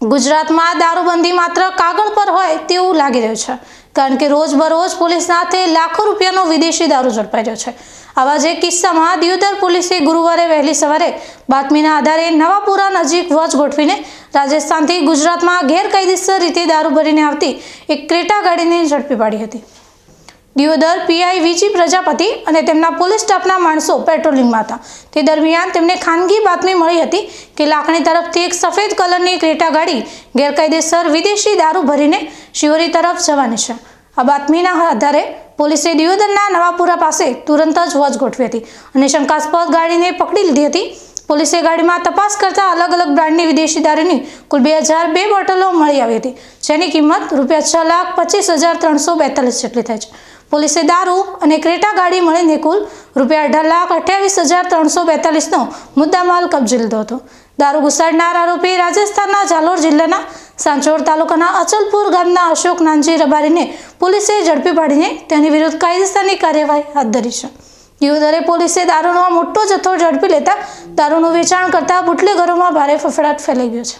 ગુજરાતમાં દારૂબંધી માત્ર કાગળ પર હોય તેવું લાગી રહ્યું છે, કારણ કે રોજબરોજ પોલીસના હાથે લાખો રૂપિયાનો વિદેશી દારૂ ઝડપાઈ રહ્યો છે। આવા જ એક કિસ્સામાં દિયોદર પોલીસે ગુરુવારે વહેલી સવારે બાતમીના આધારે નવાપુરા નજીક વોચ ગોઠવીને રાજસ્થાનથી ગુજરાતમાં ગેરકાયદેસર રીતે દારૂ ભરીને આવતી એક ક્રેટા ગાડીને ઝડપી પાડી હતી। દિયોદર પીઆઈ વીજી પ્રજાપતિ અને તેમના પોલીસ સ્ટાફના માણસો પેટ્રોલિંગમાં હતા। તે દરમિયાન તેમને ખાનગી બાતમી મળી હતી કે લાખણી તરફથી એક સફેદ કલરની ક્રેટા ગાડી ગેરકાયદેસર વિદેશી દારૂ ભરીને શિવરી તરફ જવાની છે। આ બાતમીના આધારે પોલીસે દિયોદરના નવાપુરા પાસે તુરંત જ વોચ ગોઠવી હતી અને શંકાસ્પદ ગાડીને પકડી લીધી હતી। પોલીસે ગાડીમાં તપાસ કરતા અલગ અલગ બ્રાન્ડની વિદેશી દારૂની કુલ 2002 બોટલો મળી આવી હતી, જેની કિંમત ₹6,25,342 જેટલી થાય છે। પોલીસે દારૂ અને ક્રેટા ગાડી મળીને કુલ ₹6,28,342નો મુદ્દામાલ કબજે લીધો હતો। દારૂ ઘુસાડનાર આરોપી રાજસ્થાનના જાલોર જિલ્લાના સાંચોર તાલુકાના અચલપુર ગામના અશોક નાનજી રબારીને પોલીસે ઝડપી પાડીને તેની વિરુદ્ધ કાયદેસરની કાર્યવાહી હાથ ધરી છે। દિયોદરે પોલીસે દારૂનો મોટો જથ્થો ઝડપી લેતા દારૂનું વેચાણ કરતા બુટલેગરોમાં ભારે ફફડાટ ફેલાઈ ગયો છે।